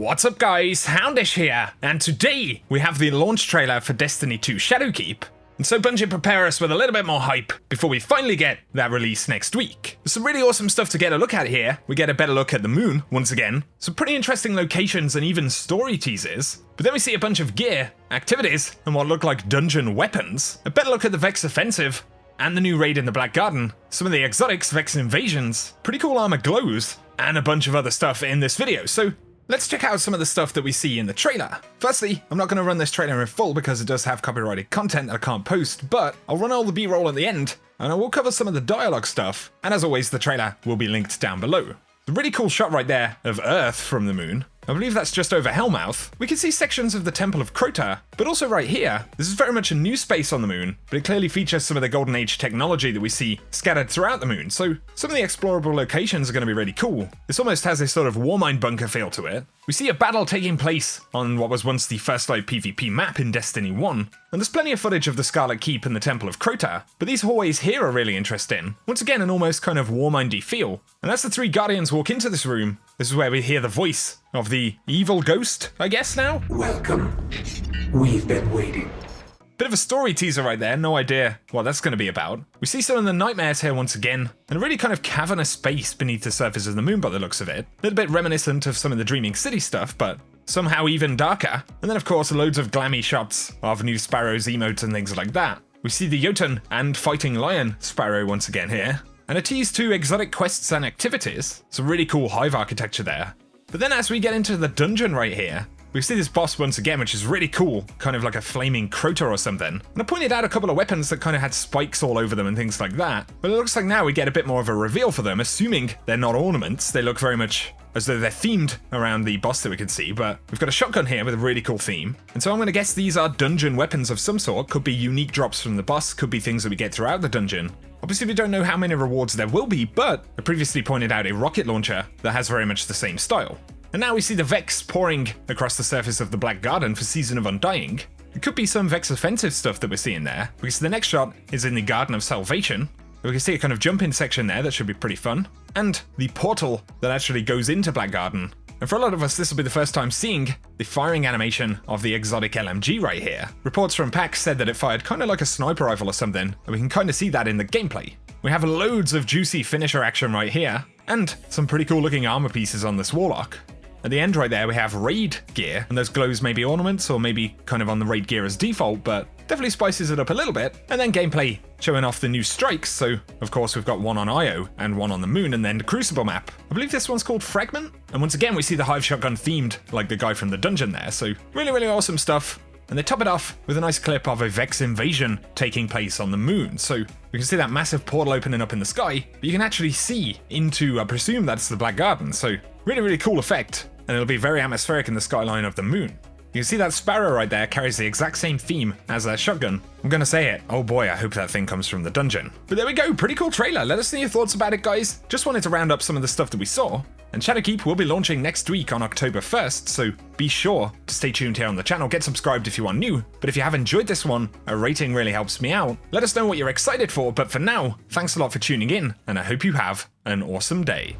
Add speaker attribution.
Speaker 1: What's up guys, Houndish here, and today we have the launch trailer for Destiny 2 Shadowkeep. And so Bungie prepare us with a little bit more hype before we finally get that release next week. There's some really awesome stuff to get a look at here. We get a better look at the moon, once again, some pretty interesting locations and even story teases. But then we see a bunch of gear, activities, and what look like dungeon weapons. A better look at the Vex offensive, and the new raid in the Black Garden, some of the exotics, Vex invasions, pretty cool armor glows, and a bunch of other stuff in this video. So let's check out some of the stuff that we see in the trailer. Firstly, I'm not going to run this trailer in full because it does have copyrighted content that I can't post, but I'll run all the B-roll at the end, and I will cover some of the dialogue stuff, and as always, the trailer will be linked down below. A really cool shot right there of Earth from the moon. I believe that's just over Hellmouth. We can see sections of the Temple of Crota, but also right here, this is very much a new space on the moon, but it clearly features some of the Golden Age technology that we see scattered throughout the moon, so some of the explorable locations are going to be really cool. This almost has a sort of Warmind bunker feel to it. We see a battle taking place on what was once the First Light PvP map in Destiny 1, and there's plenty of footage of the Scarlet Keep and the Temple of Crota, but these hallways here are really interesting. Once again, an almost kind of Warmindy feel, and as the three Guardians walk into this room, this is where we hear the voice of the evil ghost, I guess now?
Speaker 2: Welcome. We've been waiting.
Speaker 1: Bit of a story teaser right there, no idea what that's going to be about. We see some of the nightmares here once again, and a really kind of cavernous space beneath the surface of the moon by the looks of it. A little bit reminiscent of some of the Dreaming City stuff, but somehow even darker. And then of course loads of glammy shots of new Sparrows, emotes and things like that. We see the Jotun and Fighting Lion Sparrow once again here. And a tease to exotic quests and activities. Some really cool Hive architecture there. But then as we get into the dungeon right here, we see this boss once again, which is really cool, kind of like a flaming Crota or something. And I pointed out a couple of weapons that kind of had spikes all over them and things like that. But it looks like now we get a bit more of a reveal for them, assuming they're not ornaments. They look very much as though they're themed around the boss that we can see, but we've got a shotgun here with a really cool theme. And so I'm going to guess these are dungeon weapons of some sort. Could be unique drops from the boss, could be things that we get throughout the dungeon. Obviously we don't know how many rewards there will be, but I previously pointed out a rocket launcher that has very much the same style. And now we see the Vex pouring across the surface of the Black Garden for Season of Undying. It could be some Vex offensive stuff that we're seeing there, because the next shot is in the Garden of Salvation. We can see a kind of jump-in section there that should be pretty fun. And the portal that actually goes into Black Garden. And for a lot of us, this will be the first time seeing the firing animation of the exotic LMG right here. Reports from PAX said that it fired kind of like a sniper rifle or something, and we can kind of see that in the gameplay. We have loads of juicy finisher action right here, and some pretty cool looking armor pieces on this Warlock. At the end right there, we have raid gear, and those glows may be ornaments or maybe kind of on the raid gear as default, but definitely spices it up a little bit. And then gameplay showing off the new strikes, so of course we've got one on Io and one on the moon and then the Crucible map. I believe this one's called Fragment, and once again we see the Hive shotgun themed like the guy from the dungeon there, so really awesome stuff. And they top it off with a nice clip of a Vex invasion taking place on the moon. So we can see that massive portal opening up in the sky, but you can actually see into, I presume that's the Black Garden. So really cool effect, and it'll be very atmospheric in the skyline of the moon. You can see that Sparrow right there carries the exact same theme as that shotgun. I'm gonna say it, oh boy, I hope that thing comes from the dungeon. But there we go, pretty cool trailer. Let us know your thoughts about it, guys. Just wanted to round up some of the stuff that we saw. And Shadowkeep will be launching next week on October 1st, so be sure to stay tuned here on the channel. Get subscribed if you are new, but if you have enjoyed this one, a rating really helps me out. Let us know what you're excited for, but for now, thanks a lot for tuning in, and I hope you have an awesome day.